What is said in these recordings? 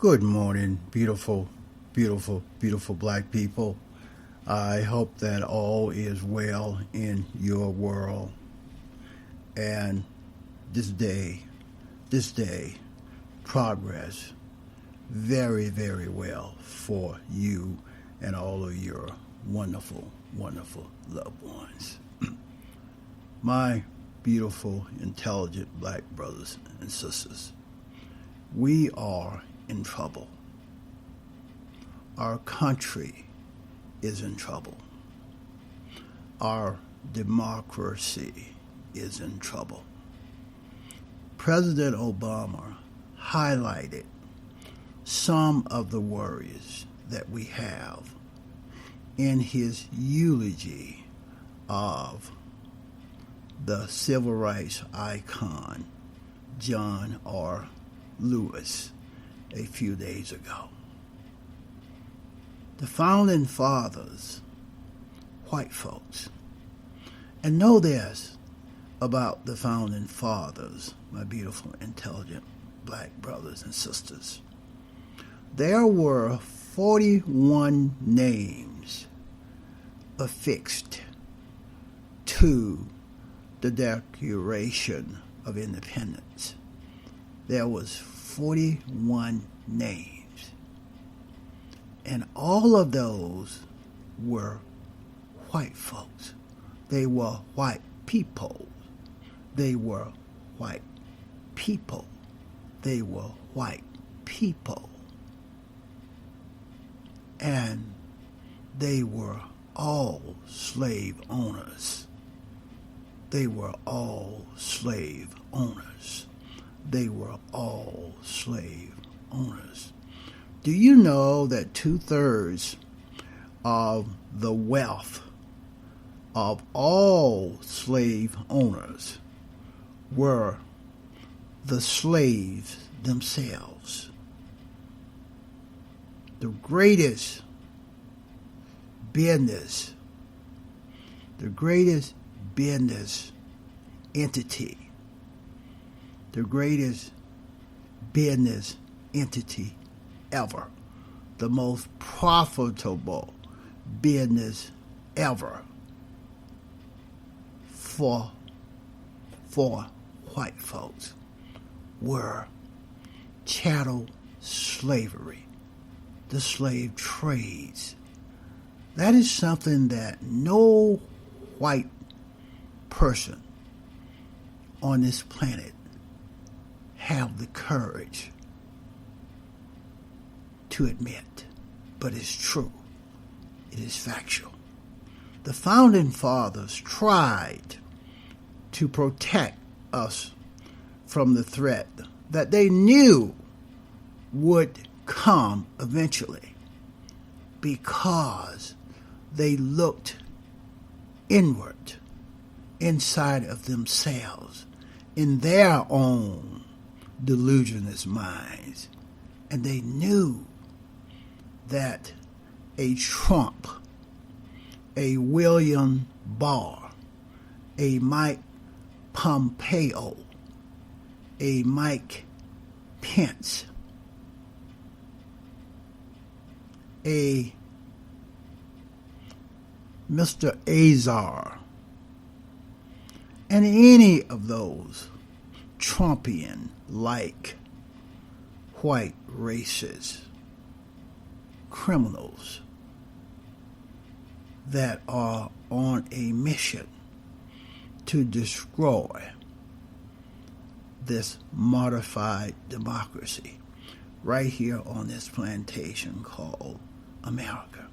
Good morning, beautiful, beautiful, beautiful black people. I hope that all is well in your world. And this day, progress very, very well for you and all of your wonderful, wonderful loved ones. My beautiful, intelligent black brothers and sisters, we are in trouble. Our country is in trouble. Our democracy is in trouble. President Obama highlighted some of the worries that we have in his eulogy of the civil rights icon John R. Lewis a few days ago. The founding fathers, white folks, and know this about the founding fathers, my beautiful, intelligent black brothers and sisters. There were 41 names affixed to the Declaration of Independence. There was 41 names, and all of those were white folks. They were white people. They were white people. They were white people. And they were all slave owners. They were all slave owners. They were all slave owners. Do you know that 2/3 of the wealth of all slave owners were the slaves themselves? The greatest business entity, the greatest business entity ever, the most profitable business ever for white folks were chattel slavery, the slave trades. That is something that no white person on this planet have the courage to admit, but it's true. It is factual. The founding fathers tried to protect us from the threat that they knew would come eventually, because they looked inward, inside of themselves, in their own delusional minds, and they knew that a Trump, a William Barr, a Mike Pompeo, a Mike Pence, a Mr. Azar, and any of those Trumpian-like white racists, criminals that are on a mission to destroy this modified democracy right here on this plantation called America.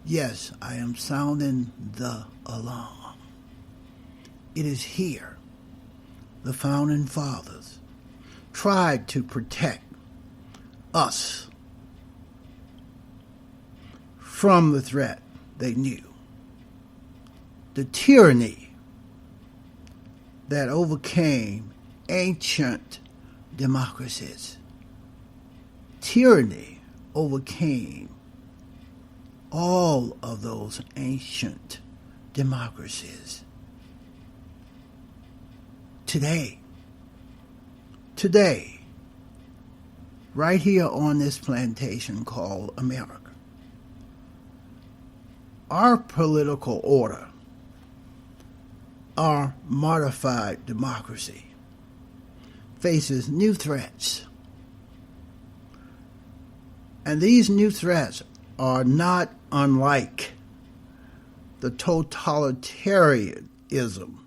Yes, I am sounding the alarm. It is here. The founding fathers tried to protect us from the threat they knew. The tyranny that overcame ancient democracies. Tyranny overcame all of those ancient democracies. Today, right here on this plantation called America. Our political order, our modified democracy, faces new threats. And these new threats are not unlike the totalitarianism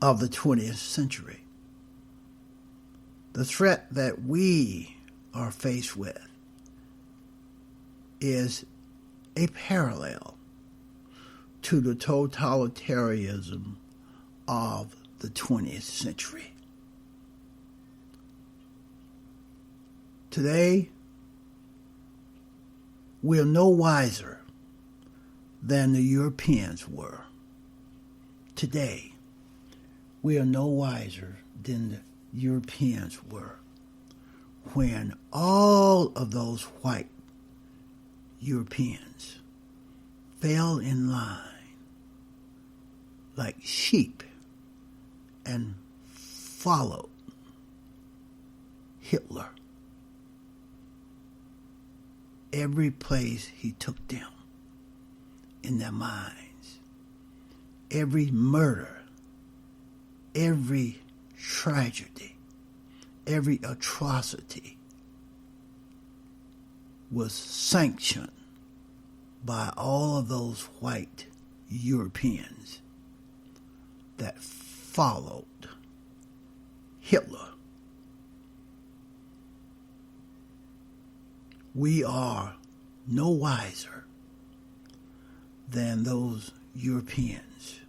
of the 20th century. The threat that we are faced with is a parallel to the totalitarianism of the 20th century. Today, we are no wiser than the Europeans were. Today, we are no wiser than the Europeans were when all of those white Europeans fell in line like sheep and followed Hitler every place he took them in their minds. Every murder, every tragedy, every atrocity was sanctioned by all of those white Europeans that followed Hitler. We are no wiser than those Europeans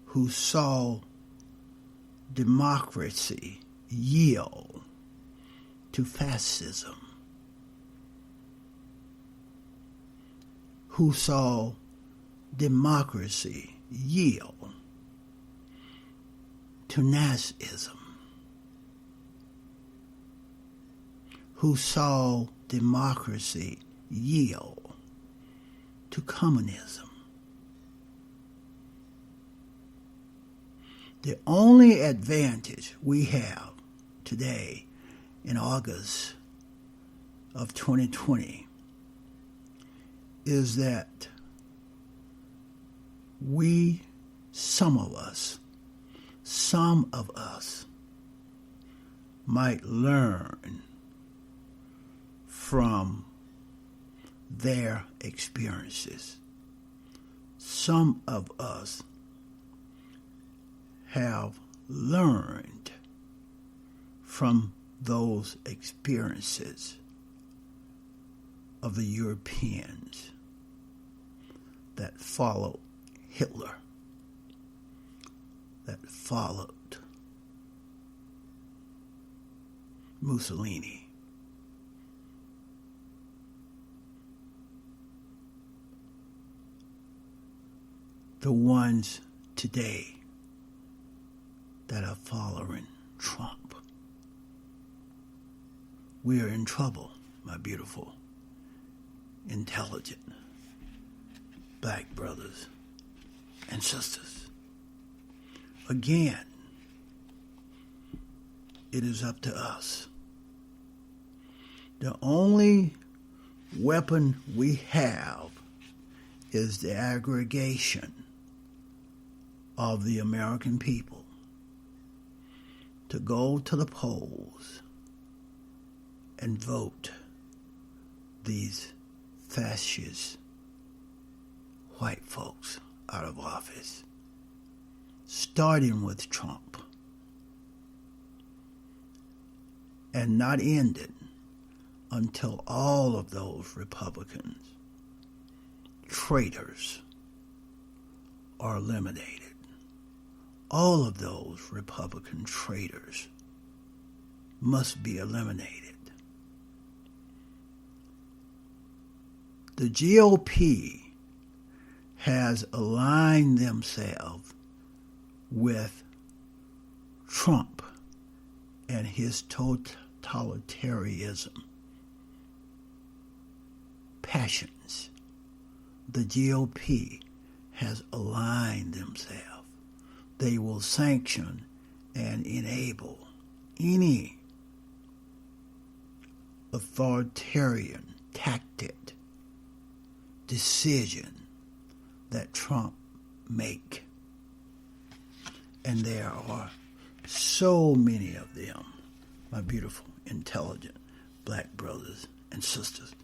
who saw democracy yield to fascism, who saw democracy yield to Nazism, who saw democracy yield to communism. The only advantage we have today in August of 2020 is that some of us might learn from their experiences. Some of us have learned from those experiences of the Europeans that followed Hitler, that followed Mussolini. The ones today that are following Trump. We are in trouble, my beautiful, intelligent black brothers and sisters. Again, it is up to us. The only weapon we have is the aggregation of the American people to go to the polls and vote these fascist white folks out of office, starting with Trump and not ending until all of those Republicans, traitors, are eliminated. All of those Republican traitors must be eliminated. The GOP has aligned themselves with Trump and his totalitarianism passions. The GOP has aligned themselves. they will sanction and enable any authoritarian tactic decision that Trump make. And there are so many of them, my beautiful, intelligent black brothers and sisters.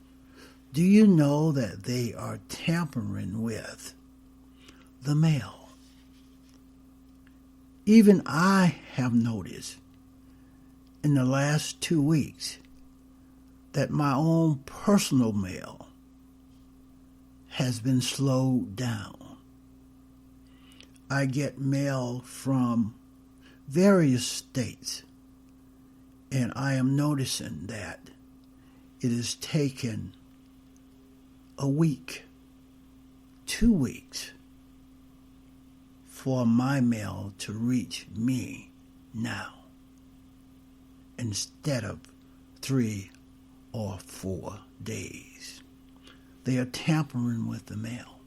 Do you know that they are tampering with the mail? Even I have noticed in the last 2 weeks that my own personal mail has been slowed down. I get mail from various states, and I am noticing that it has taken a week, 2 weeks for my mail to reach me now, instead of 3 or 4 days. They are tampering with the mail.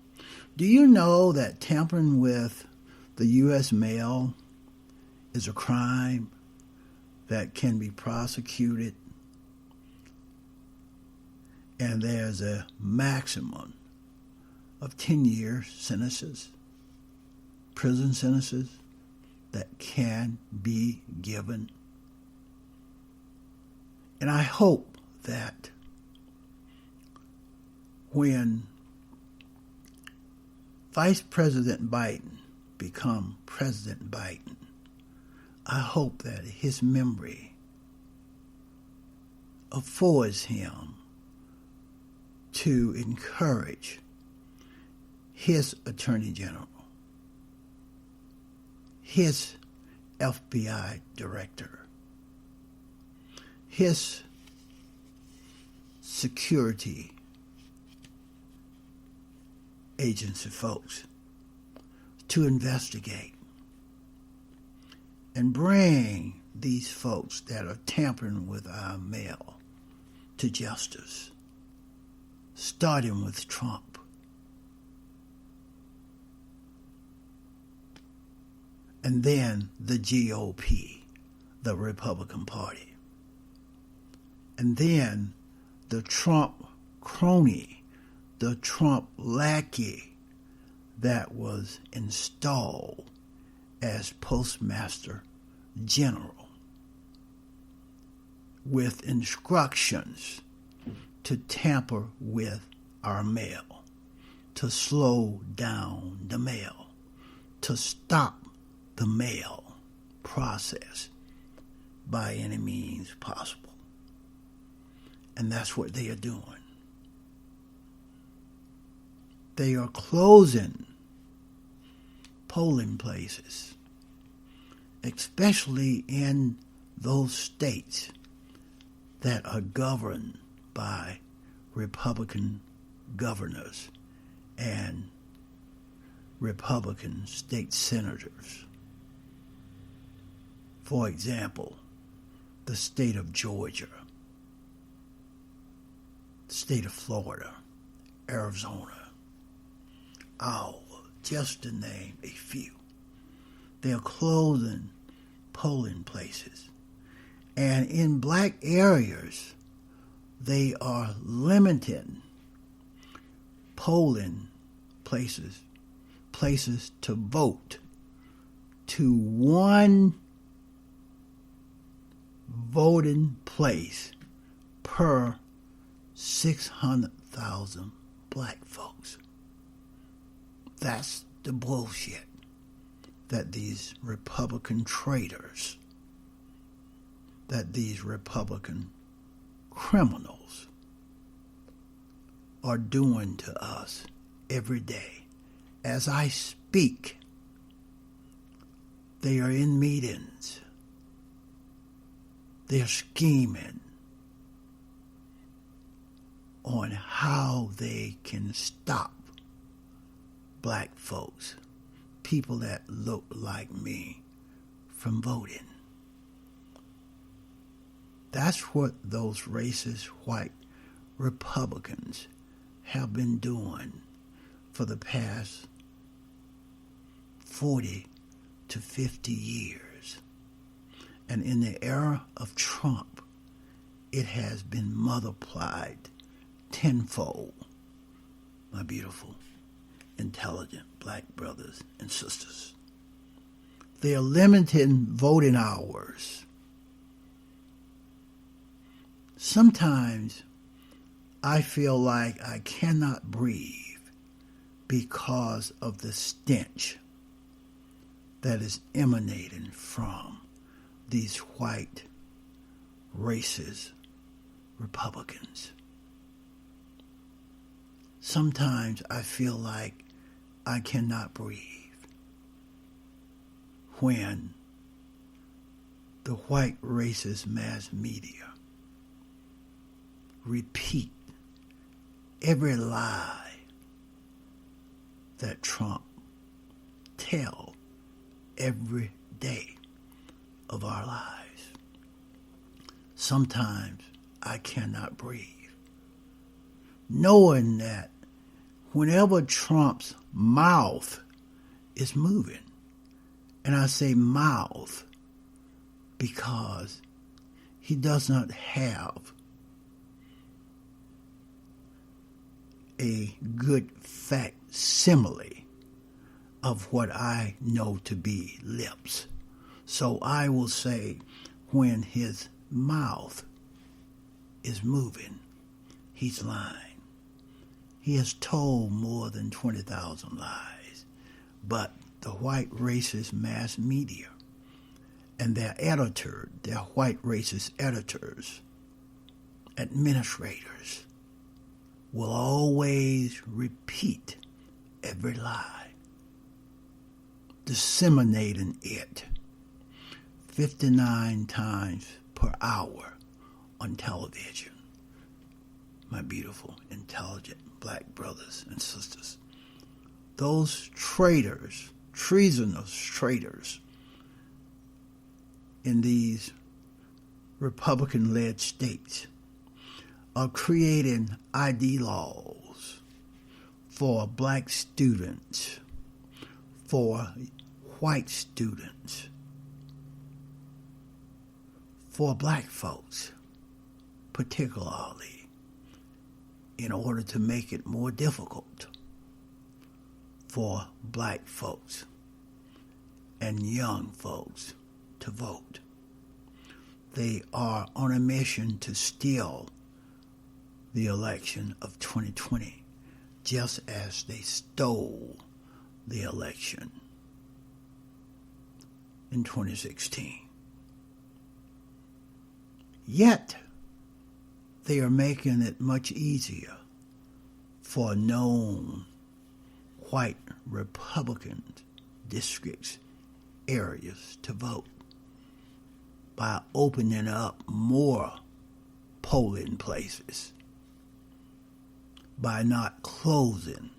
Do you know that tampering with the U.S. mail is a crime that can be prosecuted, and there's a maximum of 10-year sentences, prison sentences that can be given? And I hope that when Vice President Biden become President Biden, I hope that his memory affords him to encourage his Attorney General, his FBI Director, his security agency folks to investigate and bring these folks that are tampering with our mail to justice, starting with Trump. And then the GOP, the Republican Party. And then the Trump crony, the Trump lackey that was installed as Postmaster General with instructions to tamper with our mail, to slow down the mail, to stop the mail process by any means possible. And that's what they are doing. They are closing polling places, especially in those states that are governed by Republican governors and Republican state senators. For example, the state of Georgia, the state of Florida, Arizona, just to name a few. They are closing polling places. And in black areas, they are limiting polling places to vote to one voting place per 600,000 black folks. That's the bullshit that these Republican traitors, that these Republican criminals are doing to us every day. As I speak, they are in meetings. They're scheming on how they can stop black folks, people that look like me, from voting. That's what those racist white Republicans have been doing for the past 40 to 50 years. And in the era of Trump, it has been multiplied tenfold. My beautiful, intelligent black brothers and sisters. They are limiting voting hours. Sometimes I feel like I cannot breathe because of the stench that is emanating from these white, racist Republicans. Sometimes I feel like I cannot breathe when the white racist mass media repeat every lie that Trump tells every day of our lives. Sometimes I cannot breathe, knowing that whenever Trump's mouth is moving, and I say mouth because he does not have a good facsimile of what I know to be lips. So I will say when his mouth is moving, he's lying. He has told more than 20,000 lies, but the white racist mass media and their white racist editors, administrators, will always repeat every lie, disseminating it 59 times per hour on television. My beautiful, intelligent black brothers and sisters. Those traitors, treasonous traitors in these Republican-led states are creating ID laws for black students, for white students, for black folks, particularly, in order to make it more difficult for black folks and young folks to vote. They are on a mission to steal the election of 2020, just as they stole the election in 2016. Yet, they are making it much easier for known white Republican districts, areas to vote by opening up more polling places, by not closing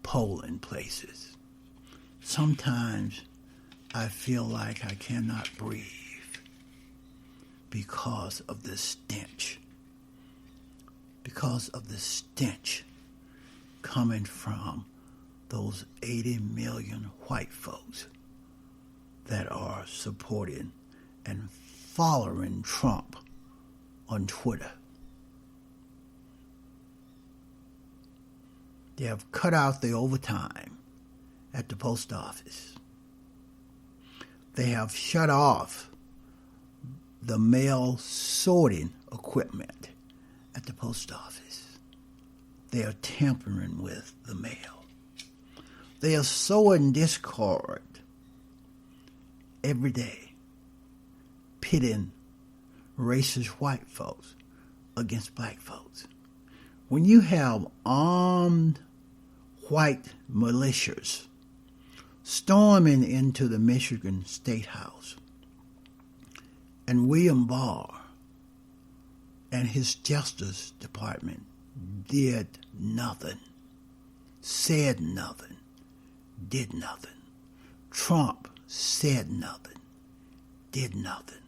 polling places. Sometimes I feel like I cannot breathe because of the stench. Because of the stench coming from those 80 million white folks that are supporting and following Trump on Twitter. They have cut out the overtime at the post office. They have shut off the mail sorting equipment at the post office. They are tampering with the mail. They are sowing discord every day, pitting racist white folks against black folks. When you have armed white militias storming into the Michigan State House, and William Barr and his Justice Department did nothing, said nothing, did nothing. Trump said nothing, did nothing.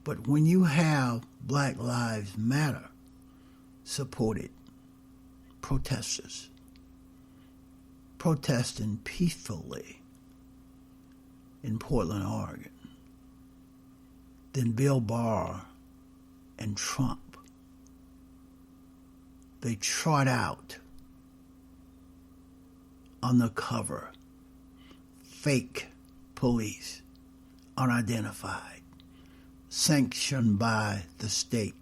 But when you have Black Lives Matter supported protesters protesting peacefully in Portland, Oregon, then Bill Barr and Trump, they trot out undercover, fake police, unidentified, sanctioned by the state,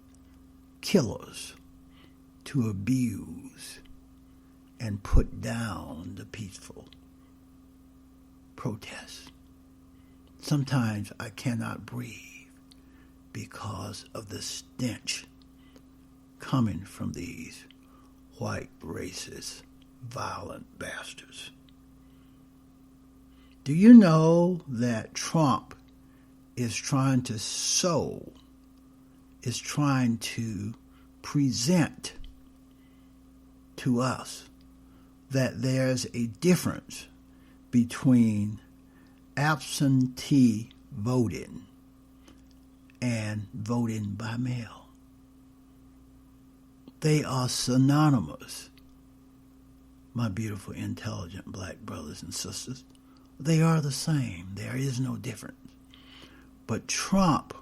killers to abuse and put down the peaceful protests. Sometimes I cannot breathe because of the stench coming from these white, racist, violent bastards. Do you know that Trump is trying to present to us that there's a difference between absentee voting and voting by mail? They are synonymous, my beautiful, intelligent black brothers and sisters. They are the same. There is no difference. But Trump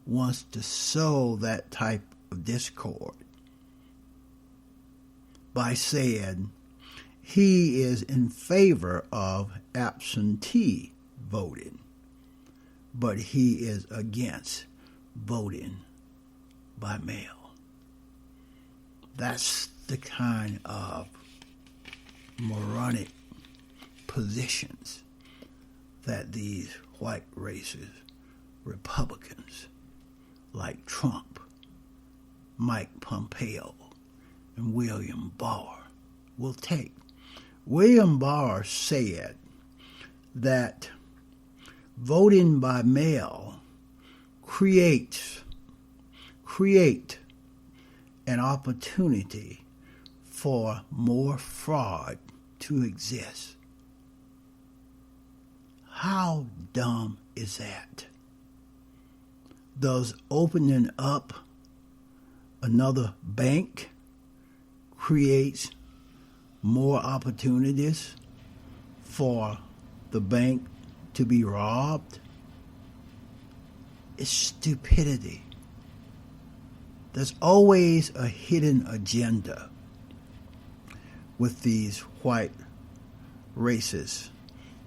wants to sow that type of discord by saying he is in favor of absentee voting, but he is against voting by mail. That's the kind of moronic positions that these white racist Republicans like Trump, Mike Pompeo, and William Barr will take. William Barr said that voting by mail create an opportunity for more fraud to exist. How dumb is that? Does opening up another bank create more opportunities for the bank to be robbed? It's stupidity. There's always a hidden agenda with these white, racist,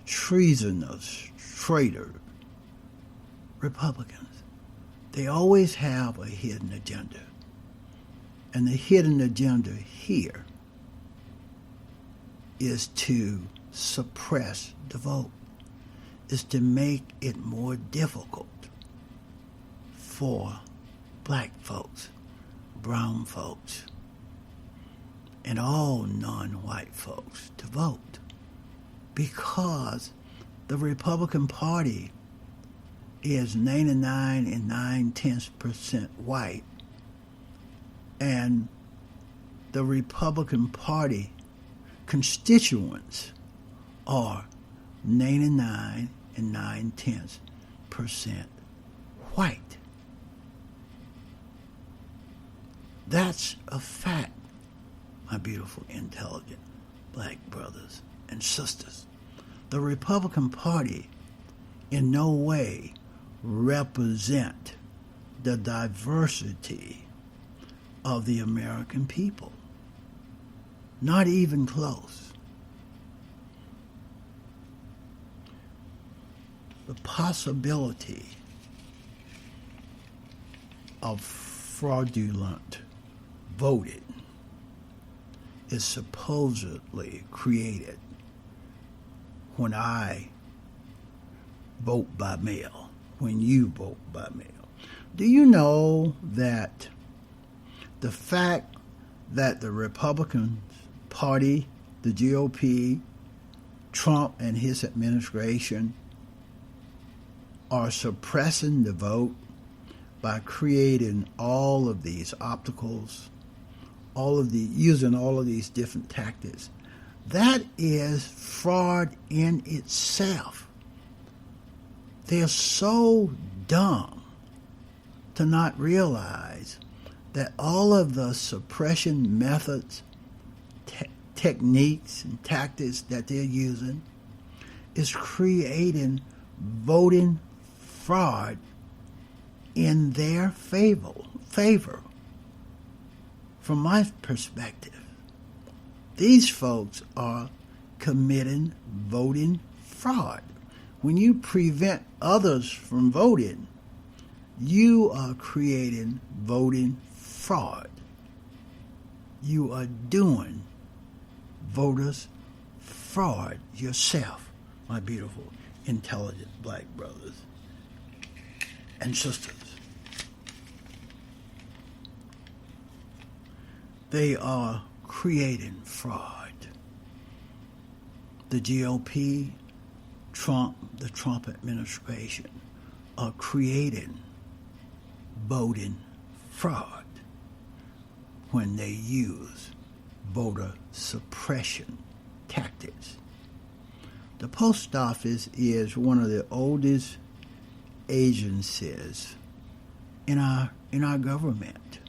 treasonous, traitor Republicans. They always have a hidden agenda. And the hidden agenda here is to suppress the vote, is to make it more difficult for black folks, brown folks, and all non-white folks to vote, because the Republican Party is 99 9/10% white, and the Republican Party constituents are 99 9/10% white. That's a fact, my beautiful, intelligent black brothers and sisters. The Republican Party in no way represent the diversity of the American people. Not even close. The possibility of fraudulent voting is supposedly created when I vote by mail, when you vote by mail. Do you know that the fact that the Republican Party, the GOP, Trump and his administration are suppressing the vote by creating all of these obstacles, using all of these different tactics? That is fraud in itself. They're so dumb to not realize that all of the suppression methods, techniques and tactics that they're using is creating voting fraud in their favor. From my perspective, these folks are committing voting fraud. When you prevent others from voting, you are creating voting fraud. You are doing voters fraud yourself, my beautiful, intelligent black brothers and sisters. They are creating fraud. The GOP, the Trump administration are creating voting fraud when they use voter suppression tactics. The post office is one of the oldest agencies in our government.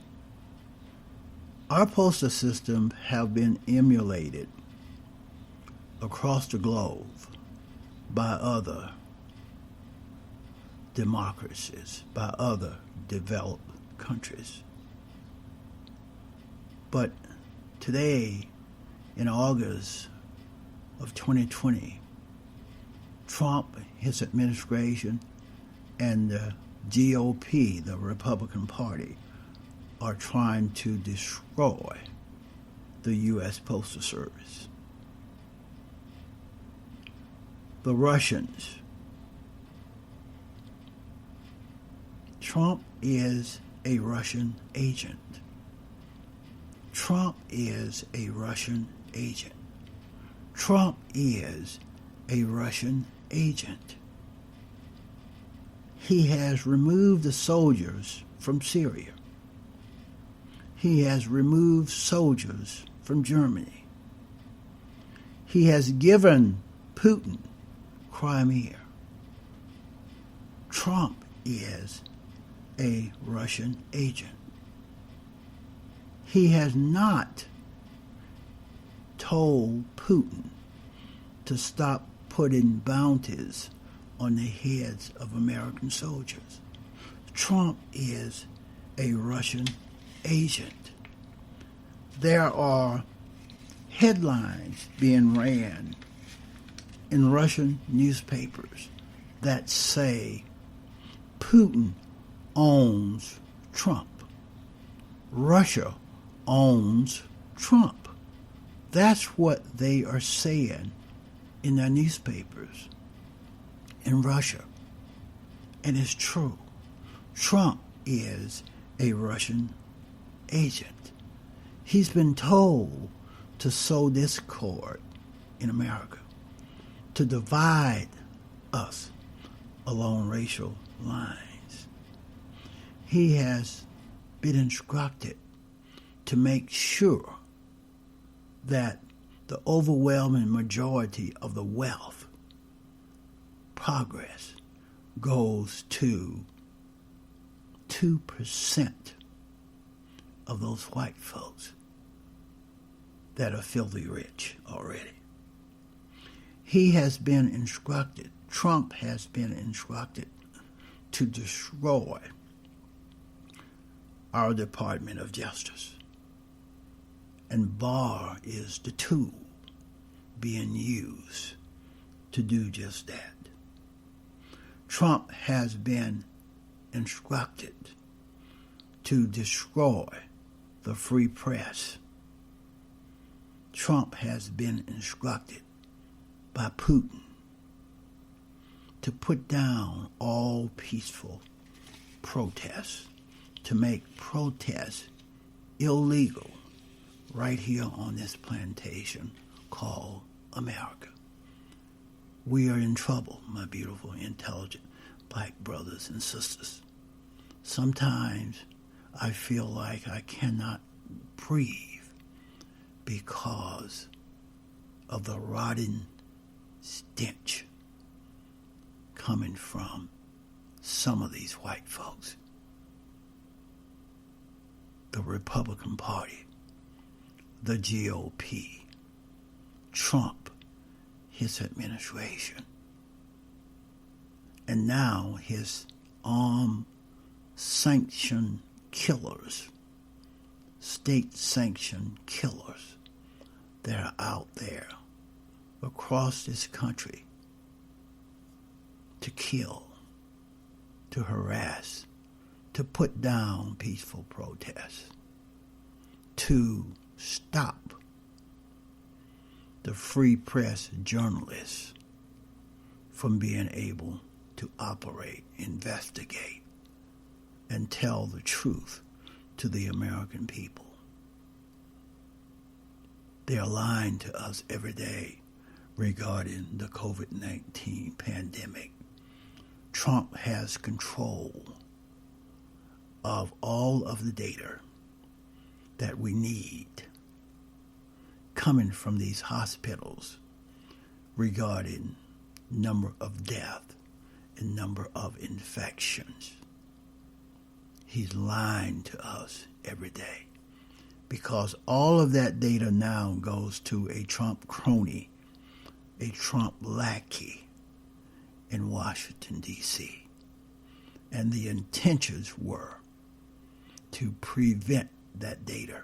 Our postal system have been emulated across the globe by other democracies, by other developed countries. But today, in August of 2020, Trump, his administration, and the GOP, the Republican Party, are trying to destroy the U.S. Postal Service. The Russians. Trump is a Russian agent. Trump is a Russian agent. Trump is a Russian agent. He has removed the soldiers from Syria. He has removed soldiers from Germany. He has given Putin Crimea. Trump is a Russian agent. He has not told Putin to stop putting bounties on the heads of American soldiers. Trump is a Russian agent. There are headlines being ran in Russian newspapers that say Putin owns Trump. Russia owns Trump. That's what they are saying in their newspapers in Russia. And it's true. Trump is a Russian agent. He's been told to sow discord in America, to divide us along racial lines. He has been instructed to make sure that the overwhelming majority of the wealth, progress, goes to 2% of those white folks that are filthy rich already. He has been instructed, Trump has been instructed to destroy our Department of Justice. And Barr is the tool being used to do just that. Trump has been instructed to destroy the free press. Trump has been instructed by Putin to put down all peaceful protests, to make protests illegal right here on this plantation called America. We are in trouble, my beautiful, intelligent black brothers and sisters. Sometimes I feel like I cannot breathe because of the rotting stench coming from some of these white folks. The Republican Party, the GOP, Trump, his administration, and now his armed sanctioned killers, state-sanctioned killers that are out there across this country to kill, to harass, to put down peaceful protests, to stop the free press journalists from being able to operate, investigate, and tell the truth to the American people. They are lying to us every day regarding the COVID-19 pandemic. Trump has control of all of the data that we need coming from these hospitals regarding number of deaths and number of infections. He's lying to us every day because all of that data now goes to a Trump crony, a Trump lackey in Washington, D.C. And the intentions were to prevent that data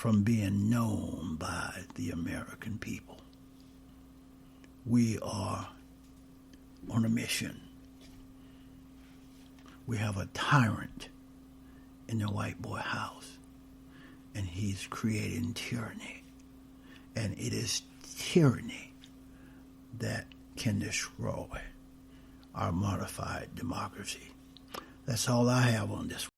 from being known by the American people. We are on a mission. We have a tyrant in the white boy house, and he's creating tyranny. And it is tyranny that can destroy our modified democracy. That's all I have on this one.